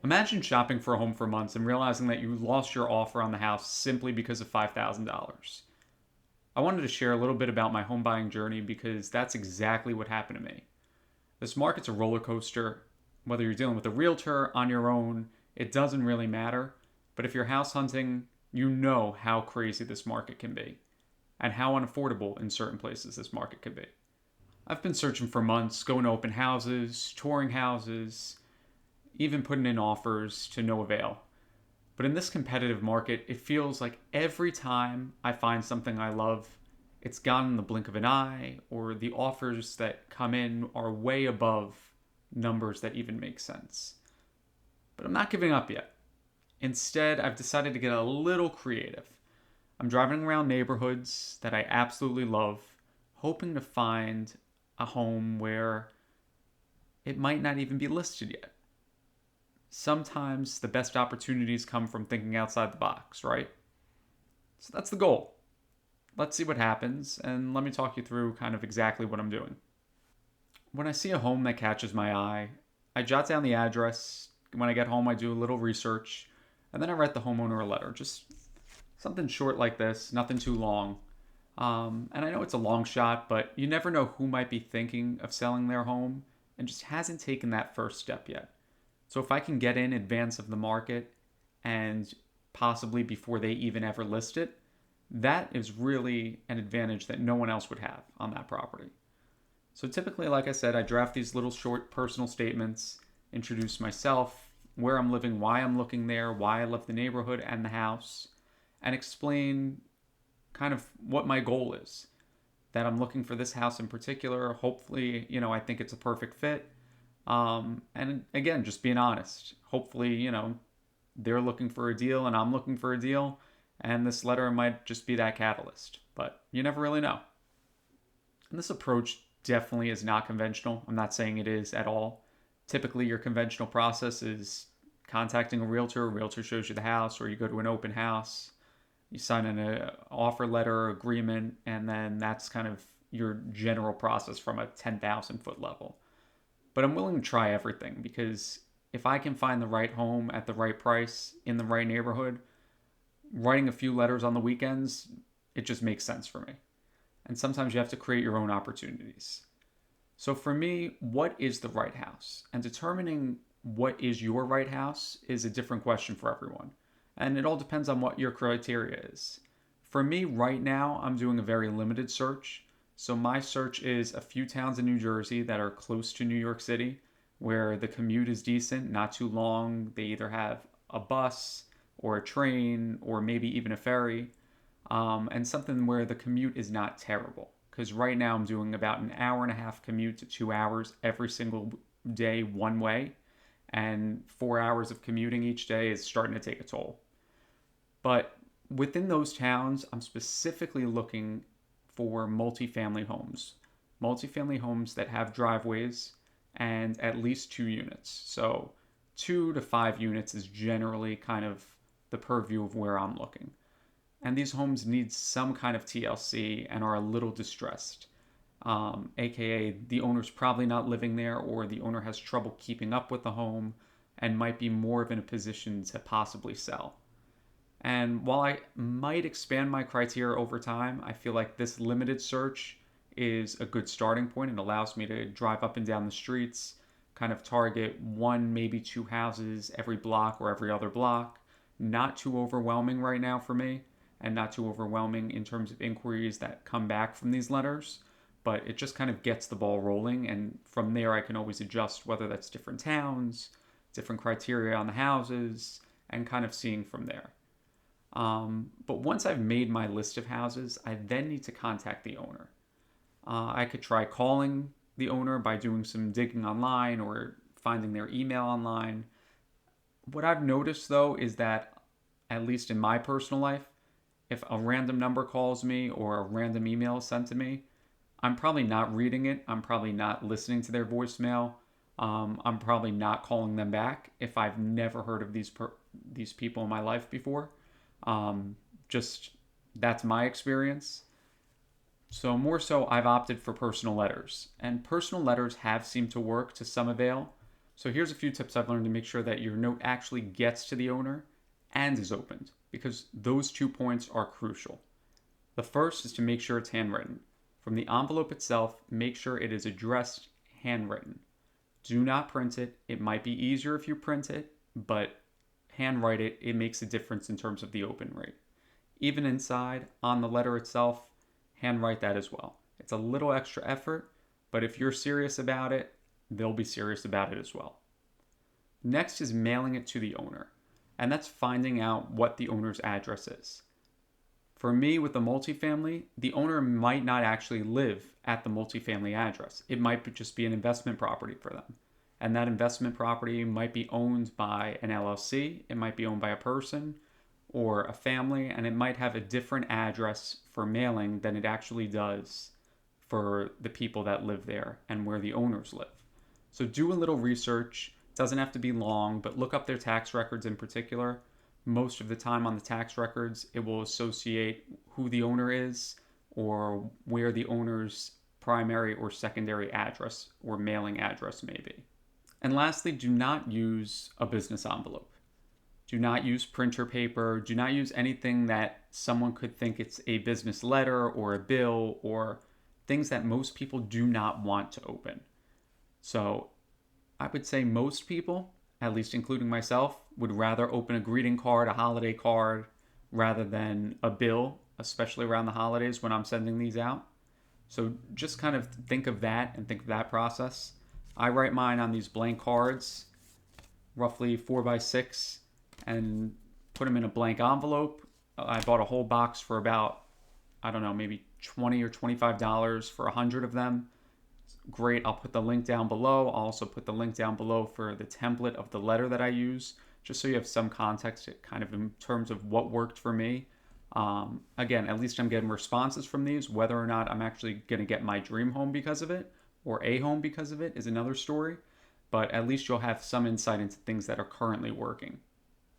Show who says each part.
Speaker 1: Imagine shopping for a home for months and realizing that you lost your offer on the house simply because of $5,000. I wanted to share a little bit about my home buying journey because that's exactly what happened to me. This market's a roller coaster. Whether you're dealing with a realtor on your own, it doesn't really matter. But if you're house hunting, you know how crazy this market can be and how unaffordable in certain places this market can be. I've been searching for months, going to open houses, touring houses, even putting in offers to no avail. But in this competitive market, it feels like every time I find something I love, it's gone in the blink of an eye, or the offers that come in are way above numbers that even make sense. But I'm not giving up yet. Instead, I've decided to get a little creative. I'm driving around neighborhoods that I absolutely love, hoping to find a home where it might not even be listed yet. Sometimes the best opportunities come from thinking outside the box, right? So that's the goal. Let's see what happens, and let me talk you through kind of exactly what I'm doing. When I see a home that catches my eye, I jot down the address. When I get home, I do a little research, and then I write the homeowner a letter. Just something short like this, nothing too long. And I know it's a long shot, but you never know who might be thinking of selling their home and just hasn't taken that first step yet. So if I can get in advance of the market and possibly before they even ever list it, that is really an advantage that no one else would have on that property. So typically, like I said, I draft these little short personal statements, introduce myself, where I'm living, why I'm looking there, why I love the neighborhood and the house, and explain kind of what my goal is. That I'm looking for this house in particular. Hopefully, I think it's a perfect fit. And again, just being honest. Hopefully, they're looking for a deal and I'm looking for a deal. And this letter might just be that catalyst. But you never really know. And this approach definitely is not conventional. I'm not saying it is at all. Typically, your conventional process is contacting a realtor shows you the house, or you go to an open house, you sign an offer letter agreement, and then that's kind of your general process from a 10,000 foot level. But I'm willing to try everything because if I can find the right home at the right price in the right neighborhood, writing a few letters on the weekends, it just makes sense for me. And sometimes you have to create your own opportunities. So for me, what is the right house? And determining what is your right house is a different question for everyone. And it all depends on what your criteria is. For me, right now, I'm doing a very limited search. So my search is a few towns in New Jersey that are close to New York City, where the commute is decent, not too long. They either have a bus or a train or maybe even a ferry, and something where the commute is not terrible. Because right now I'm doing about an hour and a half commute to 2 hours every single day one way, and 4 hours of commuting each day is starting to take a toll. But within those towns, I'm specifically looking for multifamily homes. Multifamily homes that have driveways and at least 2 units. So 2 to 5 units is generally kind of the purview of where I'm looking. And these homes need some kind of TLC and are a little distressed. AKA, the owner's probably not living there, or the owner has trouble keeping up with the home and might be more of in a position to possibly sell. And while I might expand my criteria over time, I feel like this limited search is a good starting point and allows me to drive up and down the streets, kind of target one, maybe two houses every block or every other block. Not too overwhelming right now for me, and not too overwhelming in terms of inquiries that come back from these letters, but it just kind of gets the ball rolling. And from there, I can always adjust whether that's different towns, different criteria on the houses, and kind of seeing from there. But once I've made my list of houses, I then need to contact the owner. I could try calling the owner by doing some digging online or finding their email online. What I've noticed though is that, at least in my personal life, if a random number calls me or a random email is sent to me, I'm probably not reading it. I'm probably not listening to their voicemail. I'm probably not calling them back if I've never heard of these people in my life before. Just that's my experience. So more so, I've opted for personal letters, and personal letters have seemed to work to some avail. So here's a few tips I've learned to make sure that your note actually gets to the owner and is opened, because those 2 points are crucial. The first is to make sure it's handwritten. From the envelope itself, make sure it is addressed handwritten. Do not print it. It might be easier if you print it, but handwrite it. It makes a difference in terms of the open rate. Even inside, on the letter itself, handwrite that as well. It's a little extra effort, but if you're serious about it, they'll be serious about it as well. Next is mailing it to the owner, and that's finding out what the owner's address is. For me, with the multifamily, the owner might not actually live at the multifamily address. It might just be an investment property for them. And that investment property might be owned by an LLC, it might be owned by a person or a family, and it might have a different address for mailing than it actually does for the people that live there and where the owners live. So do a little research. It doesn't have to be long, but look up their tax records in particular. Most of the time on the tax records, it will associate who the owner is or where the owner's primary or secondary address or mailing address may be. And lastly, do not use a business envelope. Do not use printer paper. Do not use anything that someone could think it's a business letter or a bill or things that most people do not want to open. So I would say most people, at least including myself, would rather open a greeting card, a holiday card, rather than a bill, especially around the holidays when I'm sending these out. So just kind of think of that and think of that process. I write mine on these blank cards, roughly 4x6, and put them in a blank envelope. I bought a whole box for about, I don't know, maybe $20 or $25 for 100 of them. Great. I'll put the link down below. I'll also put the link down below for the template of the letter that I use, just so you have some context kind of in terms of what worked for me. Again, at least I'm getting responses from these. Whether or not I'm actually going to get my dream home because of it or a home because of it is another story. But at least you'll have some insight into things that are currently working.